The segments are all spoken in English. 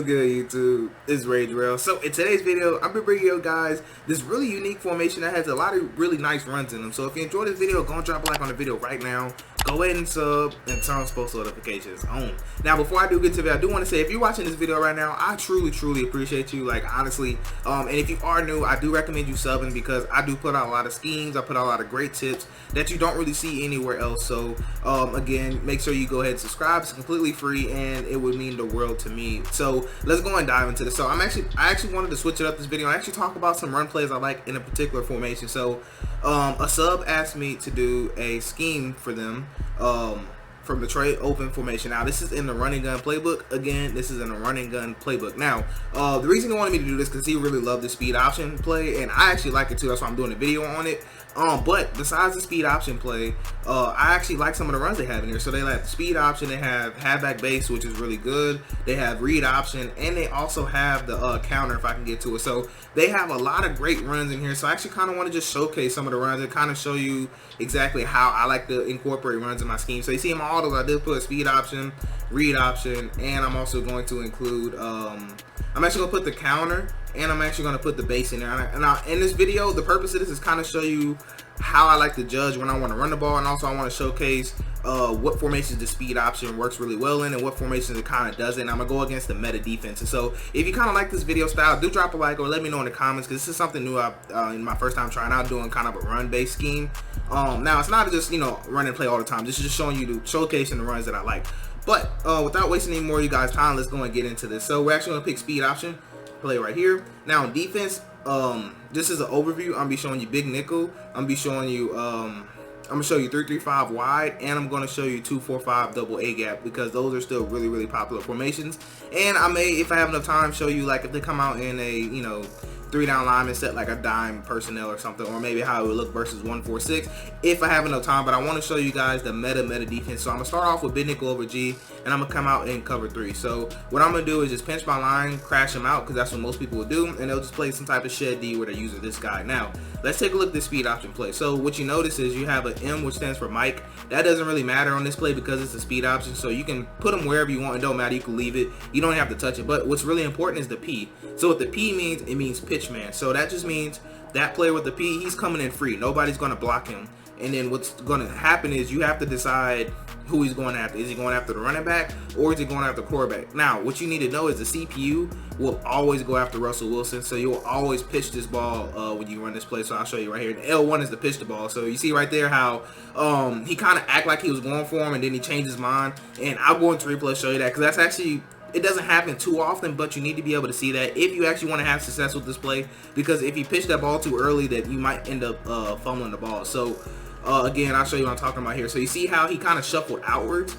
good, YouTube? It's Rage Rail. So in today's video, I'm gonna bring you guys this really unique formation that has a lot of really nice runs in them. So if you enjoyed this video, go and drop a like on the video right now. Go ahead and sub and turn on post notifications on. Now, before I do get to that, I do want to say if you're watching this video right now, I truly appreciate you. Like, honestly, and if you are new, I do recommend you subbing because I do put out a lot of schemes. I put out a lot of great tips that you don't really see anywhere else. So again, make sure you go ahead and subscribe. It's completely free and it would mean the world to me. So let's go and dive into this. So I actually wanted to switch it up this video and actually talk about some run plays I like in a particular formation. So a sub asked me to do a scheme for them from the Trey open formation. Now this is in the running gun playbook. Again, this is in the running gun playbook. Now the reason he wanted me to do this because he really loved the speed option play, and I actually like it too. That's why I'm doing a video on it. But besides the speed option play, I actually like some of the runs they have in here. So they have the speed option, they have halfback base, which is really good. They have read option, and they also have the counter if I can get to it. So they have a lot of great runs in here. So I actually kind of want to just showcase some of the runs and kind of show you exactly how I like to incorporate runs in my scheme. So you see in my autos, I did put a speed option, read option, and I'm also going to include, I'm actually going to put the counter, and I'm actually going to put the base in there. And in this video, the purpose of this is kind of show you how I like to judge when I want to run the ball, and also I want to showcase what formations the speed option works really well in and what formations it kind of doesn't. I'm going to go against the meta defense. And so if you kind of like this video style, do drop a like or let me know in the comments because this is something new in my first time trying out doing kind of a run-based scheme. Now, it's not just, you know, run and play all the time. This is just showing you showcasing the runs that I like. But without wasting any more of you guys' time, let's go and get into this. So we're actually going to pick speed option, play right here. Now in defense, this is an overview. I'm gonna be showing you big nickel. I'm gonna be showing you I'm gonna show you 3-3-5 wide, and I'm gonna show you 2-4-5 double A gap because those are still really popular formations. And I may, if I have enough time, show you like if they come out in a, you know, 3-down lineman set like a dime personnel or something, or maybe how it would look versus 1-4-6 if I have enough time. But I want to show you guys the meta defense. So I'm gonna start off with big nickel over G, and I'm gonna come out in cover 3. So what I'm gonna do is just pinch my line, crash them out because that's what most people would do, and they'll just play some type of shed D where they're using this guy. Now let's take a look at this speed option play. So what you notice is you have an M, which stands for Mike. That doesn't really matter on this play because it's a speed option, so you can put them wherever you want. It don't matter, you can leave it, you don't have to touch it. But what's really important is the P. So what the P means, it means pitch man. So that just means that player with the P, he's coming in free, nobody's going to block him. And then what's going to happen is you have to decide who he's going after. Is he going after the running back or is he going after the quarterback? Now, what you need to know is the CPU will always go after Russell Wilson, so you'll always pitch this ball when you run this play. So I'll show you right here. The L1 is to pitch the ball. So you see right there how he kind of act like he was going for him and then he changed his mind. And I'll go into replay show you that because that's actually, it doesn't happen too often, but you need to be able to see that if you actually want to have success with this play, because if you pitch that ball too early, that you might end up fumbling the ball. So again, I'll show you what I'm talking about here. So you see how he kind of shuffled outwards.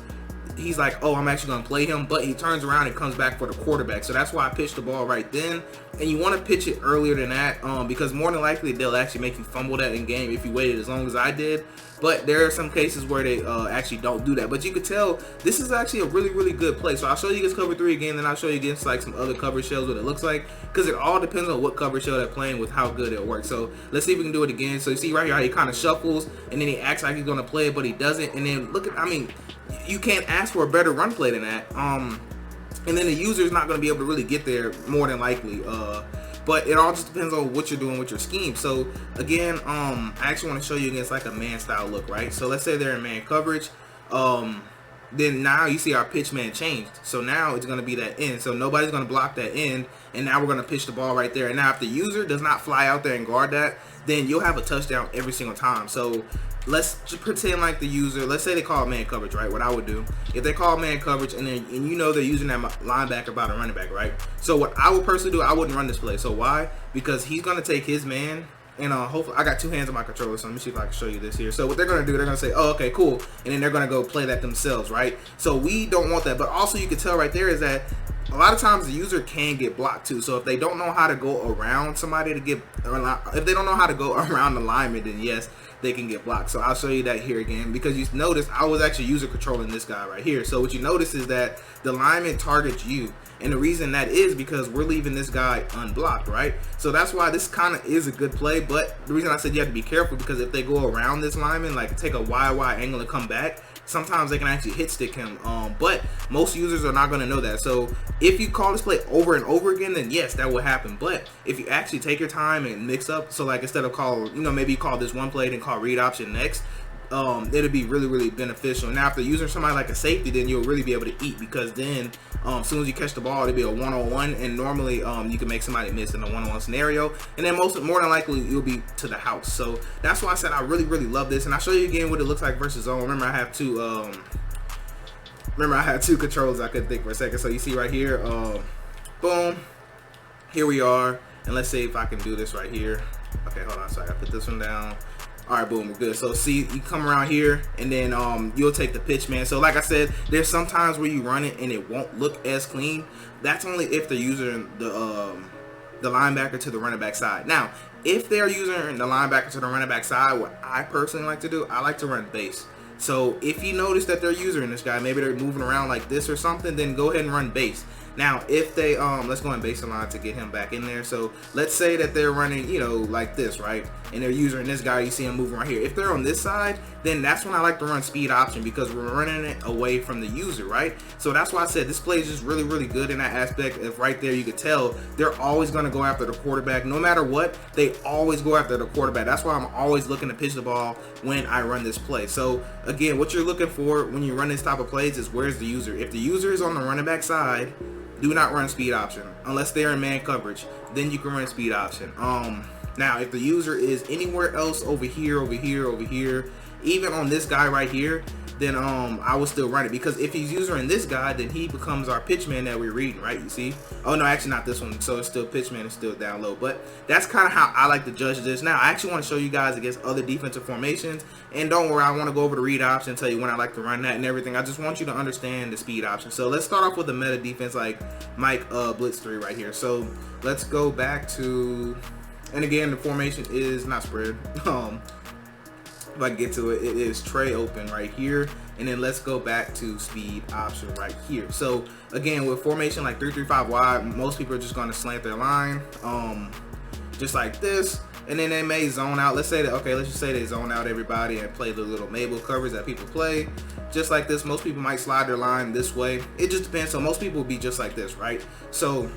He's like, oh, I'm actually going to play him, but he turns around and comes back for the quarterback. So that's why I pitched the ball right then. And you want to pitch it earlier than that because more than likely they'll actually make you fumble that in game if you waited as long as I did. But there are some cases where they actually don't do that. But you can tell this is actually a really good play. So I'll show you against cover 3 again, then I'll show you against like some other cover shells what it looks like, because it all depends on what cover shell they're playing with how good it works. So let's see if we can do it again. So you see right here how he kind of shuffles and then he acts like he's going to play it, but he doesn't. And then look at, I mean, you can't ask for a better run play than that. And then the user is not going to be able to really get there more than likely. But it all just depends on what you're doing with your scheme. So again, I actually want to show you against like a man style look, right? So let's say they're in man coverage. Then now you see our pitch man changed. So now it's going to be that end. So nobody's going to block that end. And now we're going to pitch the ball right there. And now if the user does not fly out there and guard that, then you'll have a touchdown every single time. So let's just pretend like the user, let's say they call man coverage, right? What I would do, if they call man coverage and you know they're using that linebacker by the running back, right? So what I would personally do, I wouldn't run this play. So why? Because he's going to take his man, and hopefully I got 2 hands on my controller, so let me see if I can show you this here. So what they're going to do, they're going to say, oh, okay, cool, and then they're going to go play that themselves, right? So we don't want that. But also you can tell right there is that a lot of times the user can get blocked too. So if they don't know how to go around somebody to get, if they don't know how to go around the lineman, then yes, they can get blocked. So I'll show you that here again, because you notice I was actually user controlling this guy right here. So what you notice is that the lineman targets you, and the reason that is because we're leaving this guy unblocked, right? So that's why this kind of is a good play. But the reason I said you have to be careful, because if they go around this lineman, like take a YY angle and come back, sometimes they can actually hit stick him. But most users are not going to know that. So if you call this play over and over again, then yes, that will happen. But if you actually take your time and mix up, so like instead of call, maybe you call this one play then call read option next, it'll be really beneficial. Now if they're using somebody like a safety, then you'll really be able to eat, because then as soon as you catch the ball, it'll be a one-on-one, and normally you can make somebody miss in a one-on-one scenario, and then more than likely you'll be to the house. So that's why I said I really love this, and I'll show you again what it looks like versus zone. Remember I have two controls I couldn't think for a second. So you see right here, boom, here we are, and let's see if I can do this right here. Okay, hold on, so I gotta put this one down. All right, boom, we're good. So see, you come around here, and then you'll take the pitch man. So like I said, there's some times where you run it and it won't look as clean. That's only if they're using the linebacker to the running back side. Now, if they're using the linebacker to the running back side, what I personally like to do, I like to run base. So if you notice that they're using this guy, maybe they're moving around like this or something, then go ahead and run base. Now, if they, let's go in base line to get him back in there. So let's say that they're running, like this, right? And they're using this guy, you see him moving right here. If they're on this side, then that's when I like to run speed option, because we're running it away from the user, right? So that's why I said this play is just really good in that aspect. If right there you could tell, they're always going to go after the quarterback. No matter what, they always go after the quarterback. That's why I'm always looking to pitch the ball when I run this play. So again, what you're looking for when you run this type of plays is where's the user. If the user is on the running back side, do not run speed option unless they're in man coverage. Then you can run speed option. Now if the user is anywhere else over here, even on this guy right here, then I will still run it, because if he's using this guy, then he becomes our pitchman that we're reading, right? You see? Oh no, actually not this one. So it's still pitchman, it's still down low. But that's kind of how I like to judge this. Now I actually want to show you guys against other defensive formations, and don't worry, I want to go over the read option, tell you when I like to run that and everything. I just want you to understand the speed option. So let's start off with the meta defense like Mike Blitz 3 right here. So let's go back to, and again the formation is not spread. If I get to it, it is Trey open right here, and then let's go back to speed option right here. So again, with formation like 3-3-5 wide, most people are just going to slant their line, just like this, and then they may zone out. Let's say that, okay, let's just say they zone out everybody and play the little Mabel covers that people play, just like this. Most people might slide their line this way. It just depends. So most people will be just like this, right? So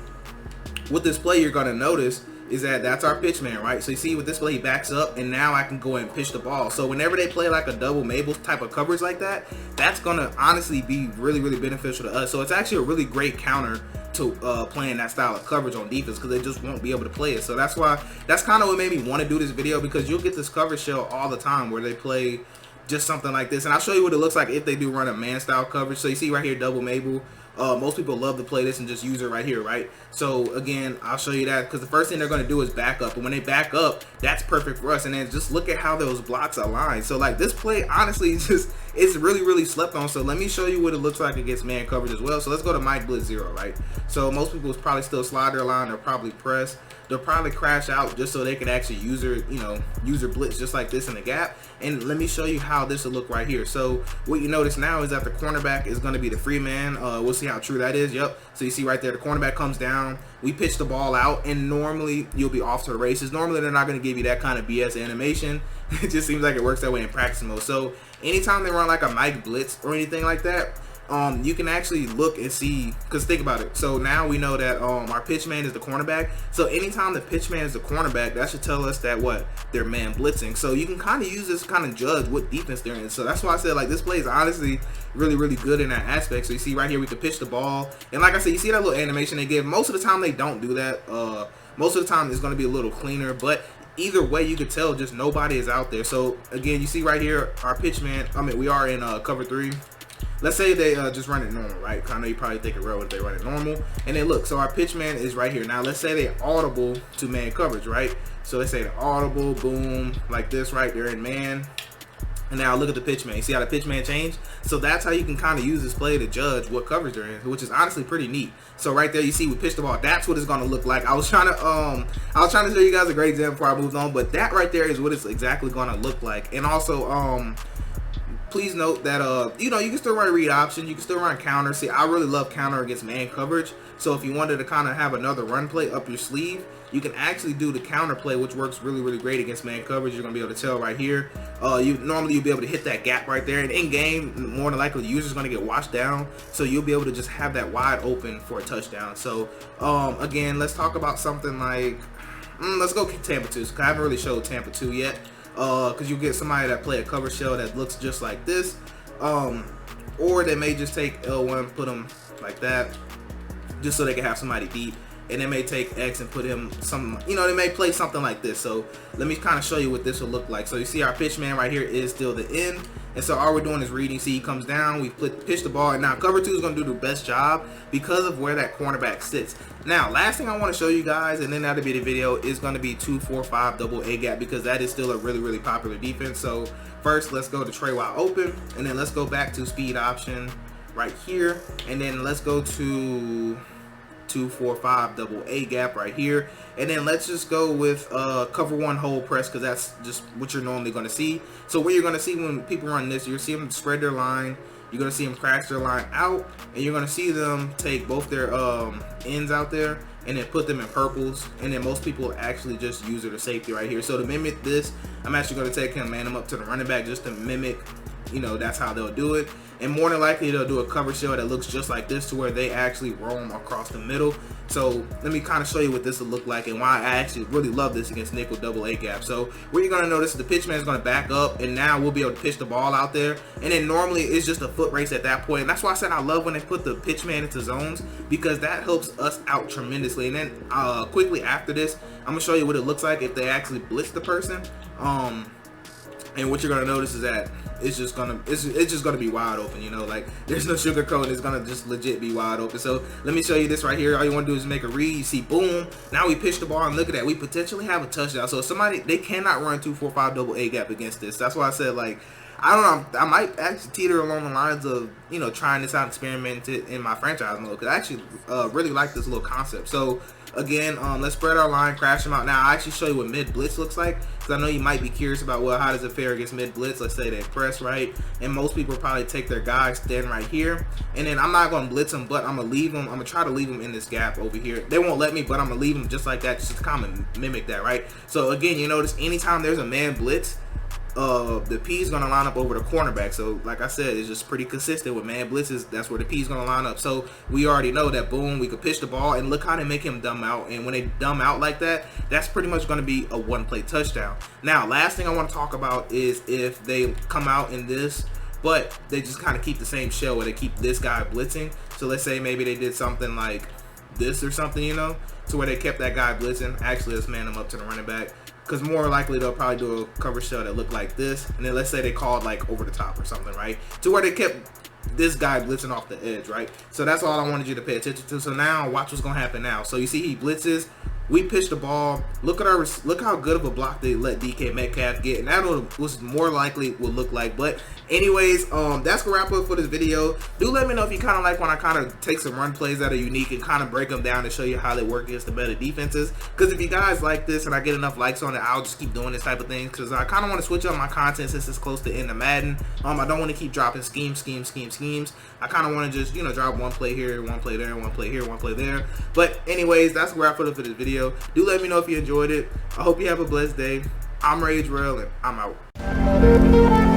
with this play, you're going to notice is that that's our pitch man, right? So you see with this play, he backs up, and now I can go and pitch the ball. So whenever they play like a double Mabel type of coverage like that, that's gonna honestly be really beneficial to us. So it's actually a really great counter to playing that style of coverage on defense, because they just won't be able to play it. So that's kind of what made me want to do this video, because you'll get this coverage shell all the time where they play just something like this. And I'll show you what it looks like if they do run a man style coverage. So you see right here, double Mabel. Most people love to play this and just use it right here, right? So again, I'll show you that, because the first thing they're going to do is back up, and when they back up, that's perfect for us. And then just look at how those blocks align. So like this play, honestly, it's really slept on. So let me show you what it looks like against man coverage as well. So let's go to Mike Blitz 0, right? So most people probably still slide their line, they'll probably press, they'll probably crash out just so they can actually user blitz just like this in the gap. And let me show you how this will look right here. So what you notice now is that the cornerback is going to be the free man. We'll see how true that is. Yep. So you see right there, the cornerback comes down, we pitch the ball out, and normally you'll be off to the races. Normally they're not going to give you that kind of BS animation. It just seems like it works that way in practice mode. So anytime they run like a Mike Blitz or anything like that, you can actually look and see, because think about it. So now we know that our pitch man is the cornerback. So anytime the pitch man is the cornerback, that should tell us that what they're man blitzing. So you can kind of use this to kind of judge what defense they're in. So that's why I said like this play is honestly really good in that aspect. So you see right here, we can pitch the ball, and like I said, you see that little animation they give. Most of the time they don't do that. Most of the time it's going to be a little cleaner, but either way you could tell just nobody is out there. So again, you see right here, our pitch man, we are in cover 3. Let's say they just run it normal, right? I know you probably think it real if they run it normal. And then look, so our pitch man is right here. Now let's say they audible to man coverage, right? So let's say the audible, boom, like this, right? They're in man. And now look at the pitch man. You see how the pitch man changed? So that's how you can kind of use this play to judge what coverage they're in, which is honestly pretty neat. So right there, you see we pitch the ball. That's what it's gonna look like. I was trying to show you guys a great example before I moved on, but that right there is what it's exactly gonna look like. And also please note that you know, you can still run read option, you can still run counter. See, I really love counter against man coverage. So if you wanted to kind of have another run play up your sleeve, you can actually do the counter play, which works really great against man coverage. You're gonna be able to tell right here. Normally you'll be able to hit that gap right there, and in game, more than likely the user's gonna get washed down, so you'll be able to just have that wide open for a touchdown. So again, let's talk about something like let's go Tampa 2, because I haven't really showed Tampa 2 yet. Because you get somebody that play a cover shell that looks just like this, or they may just take L1, put them like that, just so they can have somebody beat, and they may take X and put him some, you know, they may play something like this. So let me kind of show you what this will look like. So you see our pitch man right here is still the end, and so all we're doing is reading. See, he comes down, we pitch the ball, and now cover 2 is going to do the best job because of where that cornerback sits. Now, last thing I want to show you guys, and then that'll be the video, is going to be 2-4-5 double A gap, because that is still a really popular defense. So first, let's go to Trey wide open, and then let's go back to speed option right here, and then let's go to 2-4-5 double A gap right here, and then let's just go with cover 1 hold press, because that's just what you're normally going to see. So what you're going to see when people run this, you're see them spread their line, you're going to see them crash their line out, and you're going to see them take both their ends out there and then put them in purples, and then most people actually just use it as safety right here. So to mimic this, I'm actually going to take him, man him up to the running back, just to mimic, you know, that's how they'll do it. And more than likely they'll do a cover shell that looks just like this, to where they actually roam across the middle. So let me kind of show you what this will look like and why I actually really love this against nickel double A gap. So what you're going to notice is the pitch man is going to back up, and now we'll be able to pitch the ball out there, and then normally it's just a foot race at that point. And that's why I said I love when they put the pitch man into zones, because that helps us out tremendously. And then quickly after this, I'm going to show you what it looks like if they actually blitz the person. And what you're gonna notice is that it's just gonna be wide open, you know, like there's no sugarcoat. It's gonna just legit be wide open. So let me show you this right here. All you want to do is make a read. You see, boom, now we pitch the ball, and look at that, we potentially have a touchdown. So somebody, they cannot run 2-4-5 double A gap against this. That's why I said, like, I don't know, I might actually teeter along the lines of, you know, trying this out, experimenting in my franchise mode, because I actually really like this little concept. So again, let's spread our line, crash them out. Now I actually show you what mid blitz looks like, because I know you might be curious about, well, how does it fare against mid blitz? Let's say they press right, and most people probably take their guy, stand right here, and then I'm not going to blitz them, but I'm going to leave them. I'm going to try to leave them in this gap over here. They won't let me, but I'm going to leave them just like that, just to kind of mimic that, right? So again, you notice anytime there's a man blitz, the P is going to line up over the cornerback. So like I said, it's just pretty consistent with man blitzes. That's where the P is going to line up. So we already know that, boom, we could pitch the ball, and look how they make him dumb out. And when they dumb out like that, that's pretty much going to be a one-play touchdown. Now, last thing I want to talk about is if they come out in this, but they just kind of keep the same shell where they keep this guy blitzing. So let's say maybe they did something like this or something, you know, to where they kept that guy blitzing. Actually, let's man him up to the running back, because more likely they'll probably do a cover shell that looked like this, and then let's say they called like over the top or something, right, to where they kept this guy blitzing off the edge, right? So that's all I wanted you to pay attention to. So now watch what's gonna happen now. So you see he blitzes, we pitch the ball, look how good of a block they let DK Metcalf get, and that was more likely would look like. But anyways, that's gonna wrap up for this video. Do let me know if you kind of like when I kind of take some run plays that are unique and kind of break them down and show you how they work against the better defenses, because if you guys like this and I get enough likes on it, I'll just keep doing this type of thing, because I kind of want to switch up my content since it's close to end of Madden. I don't want to keep dropping schemes. I kind of want to just, you know, drop one play here, one play there, one play here, one play there. But anyways, that's where I put it for this video. Do let me know if you enjoyed it. I hope you have a blessed day. I'm Rage Rail, and I'm out.